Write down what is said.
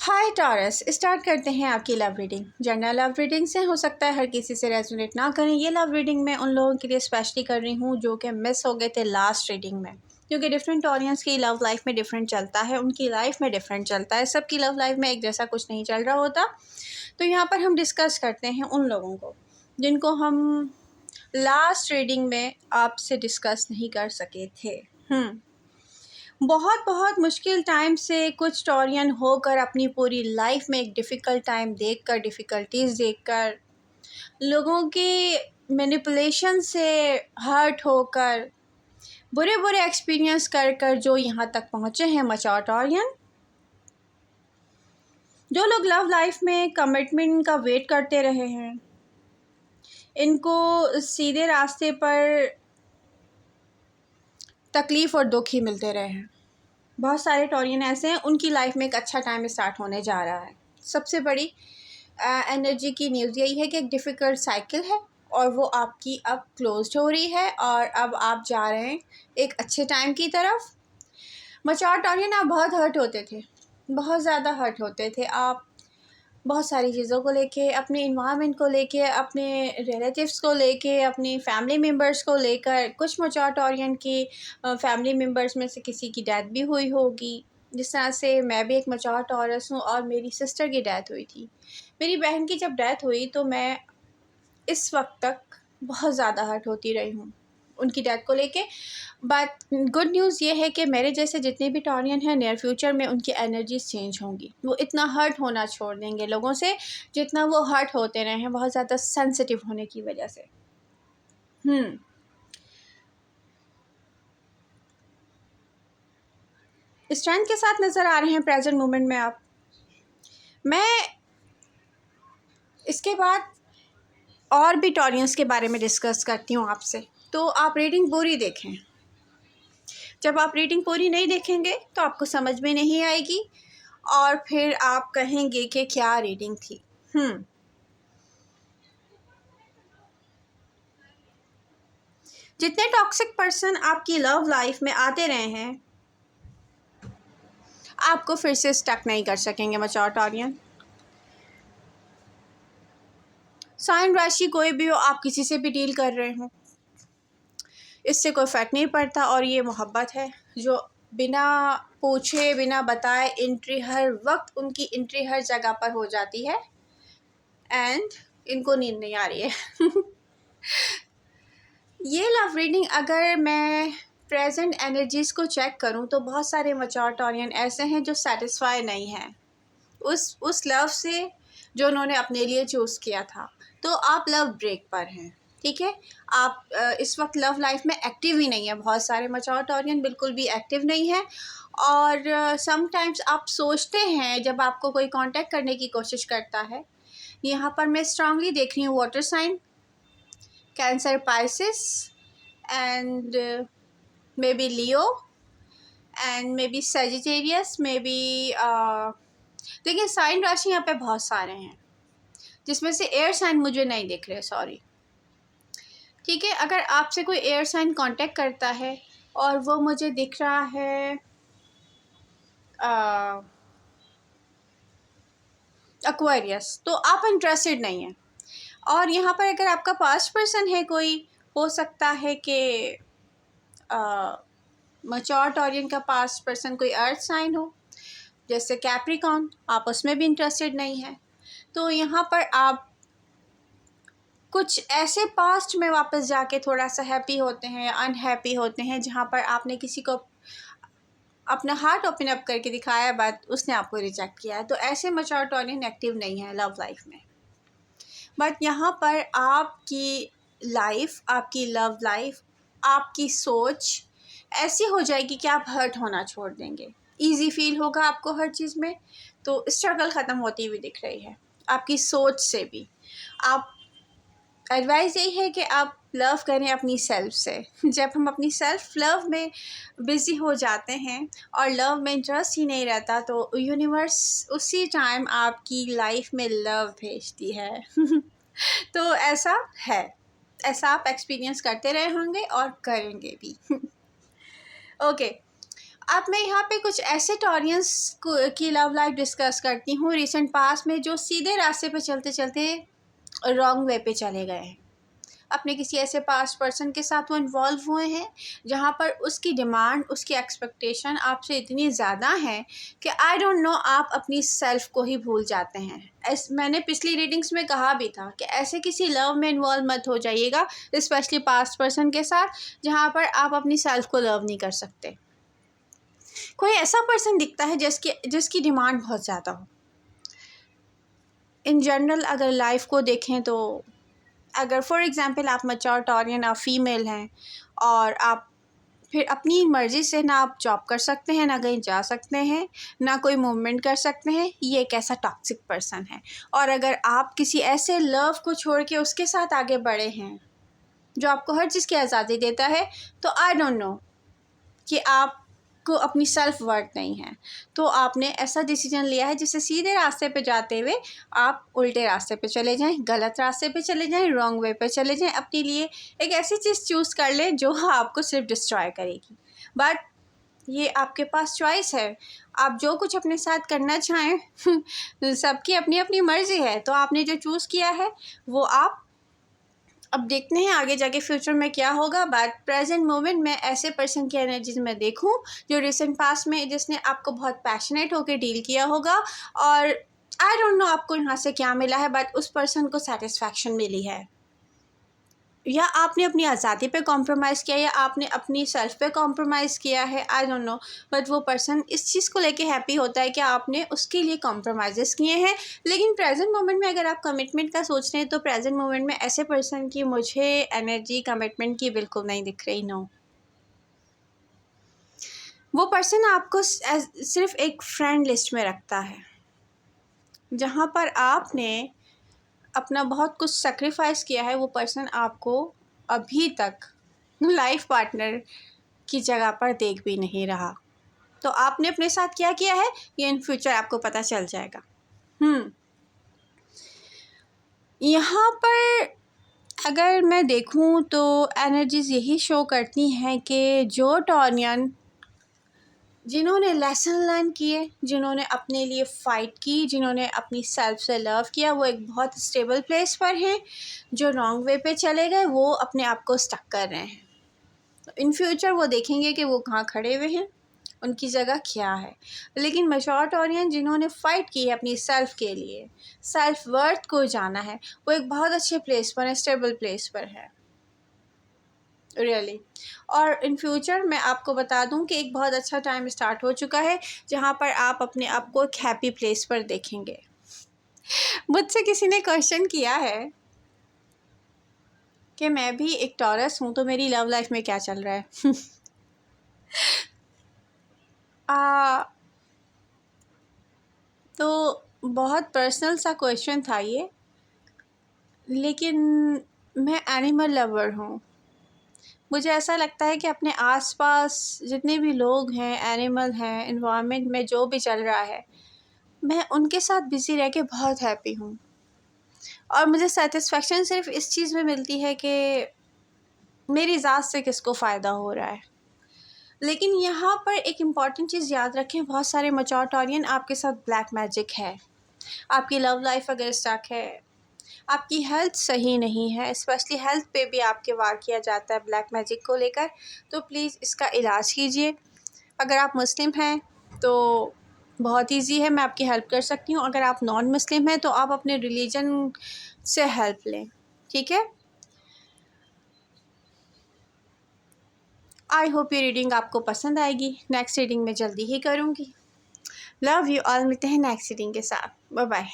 हाय taurus, start करते हैं आपकी love reading. General love reading से हो सकता है हर किसी से रेजोनेट ना करें। ये लव रीडिंग मैं उन लोगों के लिए स्पेशली कर रही हूँ जो कि मिस हो गए थे लास्ट रीडिंग में, क्योंकि डिफरेंट ऑडियंस की लव लाइफ में डिफरेंट चलता है, उनकी लाइफ में डिफरेंट चलता है, सबकी लव लाइफ में एक जैसा कुछ नहीं चल रहा होता। तो यहाँ पर हम डिस्कस करते हैं उन लोगों को जिनको हम लास्ट रीडिंग में आपसे डिस्कस नहीं कर सके थे। बहुत बहुत मुश्किल टाइम से कुछ टॉरियन होकर अपनी पूरी लाइफ में एक डिफ़िकल्ट टाइम देखकर, डिफ़िकल्टीज़ देखकर, लोगों की मैनिपुलेशन से हर्ट होकर, बुरे बुरे एक्सपीरियंस कर कर जो यहाँ तक पहुँचे हैं मैच्योर टॉरियन। जो लोग लव लाइफ में कमिटमेंट का वेट करते रहे हैं, इनको सीधे रास्ते पर तकलीफ़ और दुख ही मिलते रहे हैं। बहुत सारे टॉरियन ऐसे हैं, उनकी लाइफ में एक अच्छा टाइम स्टार्ट होने जा रहा है। सबसे बड़ी एनर्जी की न्यूज़ यही है कि एक डिफ़िकल्ट साइकिल है और वो आपकी अब क्लोज्ड हो रही है और अब आप जा रहे हैं एक अच्छे टाइम की तरफ। मैच्योर टॉरियन, आप बहुत हर्ट होते थे, बहुत ज़्यादा हर्ट होते थे आप बहुत सारी चीज़ों को लेके, अपने इन्वायरमेंट को लेके, अपने रिलेटिव्स को लेके, अपनी फैमिली मेम्बर्स को लेकर। कुछ मैच्योर टॉरियन की फैमिली मेम्बर्स में से किसी की डेथ भी हुई होगी। जिस तरह से मैं भी एक मैच्योर टॉरस हूँ और मेरी सिस्टर की डेथ हुई थी। मेरी बहन की जब डेथ हुई तो मैं इस वक्त तक बहुत ज़्यादा हर्ट होती रही हूँ उनकी डेथ को लेके। बट गुड न्यूज़ ये है कि मेरे जैसे जितने भी टॉरियन हैं, नियर फ्यूचर में उनकी एनर्जीज चेंज होंगी। वो इतना हर्ट होना छोड़ देंगे लोगों से जितना वो हर्ट होते रहे हैं, बहुत ज़्यादा सेंसिटिव होने की वजह से। स्ट्रेंथ के साथ नज़र आ रहे हैं प्रेजेंट मोमेंट में आप। मैं इसके बाद और भी टॉरियंस के बारे में डिस्कस करती हूँ आपसे, तो आप रीडिंग पूरी देखें। जब आप रीडिंग पूरी नहीं देखेंगे तो आपको समझ में नहीं आएगी और फिर आप कहेंगे कि क्या रीडिंग थी। जितने टॉक्सिक पर्सन आपकी लव लाइफ में आते रहे हैं, आपको फिर से स्टक नहीं कर सकेंगे मैच्योर टॉरियन। साइन राशि कोई भी हो, आप किसी से भी डील कर रहे हो, इससे कोई फ़र्क नहीं पड़ता। और ये मोहब्बत है जो बिना पूछे बिना बताए एंट्री, हर वक्त उनकी एंट्री हर जगह पर हो जाती है एंड इनको नींद नहीं आ रही है। ये लव रीडिंग अगर मैं प्रेजेंट एनर्जीज़ को चेक करूं तो बहुत सारे मैच्योर टॉरियन ऐसे हैं जो सेटिस्फाई नहीं हैं उस लव से जो उन्होंने अपने लिए चूज़ किया था। तो आप लव ब्रेक पर हैं, ठीक है। आप इस वक्त लव लाइफ में एक्टिव ही नहीं है। बहुत सारे मैच्योर टॉरियन बिल्कुल भी एक्टिव नहीं है। और समटाइम्स आप सोचते हैं जब आपको कोई कांटेक्ट करने की कोशिश करता है। यहाँ पर मैं स्ट्रांगली देख रही हूँ water sign, cancer, Pisces and maybe Leo and maybe Sagittarius, maybe देखिए साइन राशि यहाँ पे बहुत सारे हैं जिसमें से एयर साइन मुझे नहीं दिख रहे, सॉरी। ठीक है, अगर आपसे कोई एयर साइन कांटेक्ट करता है और वो मुझे दिख रहा है एक्वेरियस, तो आप इंटरेस्टेड नहीं हैं। और यहाँ पर अगर आपका पास्ट पर्सन है कोई, हो सकता है कि मैच्योर टॉरियन का पास्ट पर्सन कोई अर्थ साइन हो, जैसे कैप्रिकॉर्न, आप उसमें भी इंटरेस्टेड नहीं है। तो यहाँ पर आप कुछ ऐसे पास्ट में वापस जाके थोड़ा सा हैप्पी होते हैं, अनहैप्पी होते हैं, जहाँ पर आपने किसी को अपना हार्ट ओपन अप करके दिखाया बट उसने आपको रिजेक्ट किया है। तो ऐसे मैच्योर टॉरियन एक्टिव नहीं है लव लाइफ में। बट यहाँ पर आपकी लाइफ, आपकी लव लाइफ, आपकी सोच ऐसी हो जाएगी कि आप हर्ट होना छोड़ देंगे। इजी फील होगा आपको हर चीज़ में, तो स्ट्रगल ख़त्म होती हुई दिख रही है आपकी सोच से भी। आप एडवाइस यही है कि आप लव करें अपनी सेल्फ से। जब हम अपनी सेल्फ लव में बिज़ी हो जाते हैं और लव में इंटरेस्ट ही नहीं रहता, तो यूनिवर्स उसी टाइम आपकी लाइफ में लव भेजती है। तो ऐसा है, ऐसा आप एक्सपीरियंस करते रहे होंगे और करेंगे भी। ओके, अब मैं यहाँ पे कुछ ऐसे टॉरियंस की लव लाइफ डिस्कस करती हूँ रिसेंट पास्ट में, जो सीधे रास्ते पे चलते चलते रॉन्ग वे पे चले गए हैं। अपने किसी ऐसे पास्ट पर्सन के साथ वो इन्वॉल्व हुए हैं जहाँ पर उसकी डिमांड, उसकी एक्सपेक्टेशन आपसे इतनी ज़्यादा है कि आई डोंट नो, आप अपनी सेल्फ को ही भूल जाते हैं। मैंने पिछली रीडिंग्स में कहा भी था कि ऐसे किसी लव में इन्वॉल्व मत हो जाइएगा, स्पेशली पास्ट पर्सन के साथ, जहाँ पर आप अपनी सेल्फ को लव नहीं कर सकते। कोई ऐसा पर्सन दिखता है जिसकी डिमांड बहुत ज़्यादा हो। इन जनरल अगर लाइफ को देखें तो अगर फॉर एग्ज़ाम्पल आप मैच्योर टॉरियन, आप फीमेल हैं और आप फिर अपनी मर्ज़ी से ना आप जॉब कर सकते हैं, ना कहीं जा सकते हैं, ना कोई मूवमेंट कर सकते हैं, ये एक ऐसा टॉक्सिक पर्सन है। और अगर आप किसी ऐसे लव को छोड़ के उसके साथ आगे बढ़े हैं जो आपको हर चीज़ की आज़ादी देता है, तो आई डोंट नो कि आपको अपनी सेल्फ वर्थ नहीं है, तो आपने ऐसा डिसीजन लिया है जिससे सीधे रास्ते पे जाते हुए आप उल्टे रास्ते पे चले जाएं, गलत रास्ते पे चले जाएं, रॉन्ग वे पे चले जाएं, अपने लिए एक ऐसी चीज़ चूज़ कर लें जो आपको सिर्फ डिस्ट्रॉय करेगी। बट ये आपके पास चॉइस है, आप जो कुछ अपने साथ करना चाहें सबकी अपनी अपनी मर्ज़ी है। तो आपने जो चूज़ किया है वो आप, अब देखते हैं आगे जाके फ्यूचर में क्या होगा। बट प्रेजेंट मोमेंट में ऐसे पर्सन की एनर्जीज में देखूं जो रिसेंट पास्ट में जिसने आपको बहुत पैशनेट होकर डील किया होगा, और आई डोंट नो आपको यहाँ से क्या मिला है, बट उस पर्सन को सेटिस्फैक्शन मिली है, या आपने अपनी आज़ादी पे कॉम्प्रोमाइज़ किया, या आपने अपनी सेल्फ पे कॉम्प्रोमाइज़ किया है, आई डोंट नो। बट वो पर्सन इस चीज़ को लेके हैप्पी होता है कि आपने उसके लिए कॉम्प्रोमाइज़ किए हैं। लेकिन प्रेजेंट मोमेंट में अगर आप कमिटमेंट का सोच रहे हैं तो प्रेजेंट मोमेंट में ऐसे पर्सन की मुझे एनर्जी कमिटमेंट की बिल्कुल नहीं दिख रही। नो, वो पर्सन आपको सिर्फ एक फ्रेंड लिस्ट में रखता है, जहाँ पर आपने अपना बहुत कुछ सेक्रीफाइस किया है। वो पर्सन आपको अभी तक लाइफ पार्टनर की जगह पर देख भी नहीं रहा। तो आपने अपने साथ क्या किया है ये इन फ्यूचर आपको पता चल जाएगा। यहाँ पर अगर मैं देखूँ तो एनर्जीज यही शो करती हैं कि जो टॉरियन जिन्होंने लेसन लर्न किए, जिन्होंने अपने लिए फ़ाइट की, जिन्होंने अपनी सेल्फ से लव किया, वो एक बहुत स्टेबल प्लेस पर हैं। जो रॉन्ग वे पे चले गए वो अपने आप को स्टक कर रहे हैं। तो इन फ्यूचर वो देखेंगे कि वो कहाँ खड़े हुए हैं, उनकी जगह क्या है। लेकिन मैच्योर टॉरियन जिन्होंने फ़ाइट की है अपनी सेल्फ के लिए, सेल्फ वर्थ को जाना है, वो एक बहुत अच्छे प्लेस पर है, स्टेबल प्लेस पर है रियली। और इन फ्यूचर मैं आपको बता दूं कि एक बहुत अच्छा टाइम स्टार्ट हो चुका है जहां पर आप अपने आप को एक हैप्पी प्लेस पर देखेंगे। मुझसे किसी ने क्वेश्चन किया है कि मैं भी एक टॉरस हूं तो मेरी लव लाइफ में क्या चल रहा है। तो बहुत पर्सनल सा क्वेश्चन था ये, लेकिन मैं एनिमल लवर हूँ। मुझे ऐसा लगता है कि अपने आसपास जितने भी लोग हैं, एनिमल हैं, इन्वायरमेंट में जो भी चल रहा है, मैं उनके साथ बिज़ी रह के बहुत हैप्पी हूँ। और मुझे सेटिस्फेक्शन सिर्फ इस चीज़ में मिलती है कि मेरी ज़ात से किसको फ़ायदा हो रहा है। लेकिन यहाँ पर एक इम्पॉर्टेंट चीज़ याद रखें, बहुत सारे मैच्योर टॉरियन आपके साथ ब्लैक मैजिक है। आपकी लव लाइफ अगर स्टक है, आपकी हेल्थ सही नहीं है, स्पेशली हेल्थ पे भी आपके वार किया जाता है ब्लैक मैजिक को लेकर, तो प्लीज़ इसका इलाज कीजिए। अगर आप मुस्लिम हैं तो बहुत इजी है, मैं आपकी हेल्प कर सकती हूँ। अगर आप नॉन मुस्लिम हैं तो आप अपने रिलीजन से हेल्प लें, ठीक है। आई होप ये रीडिंग आपको पसंद आएगी। नेक्स्ट रीडिंग मैं जल्दी ही करूँगी। लव यू ऑल, मिलते हैं नेक्स्ट रीडिंग के साथ। Bye bye.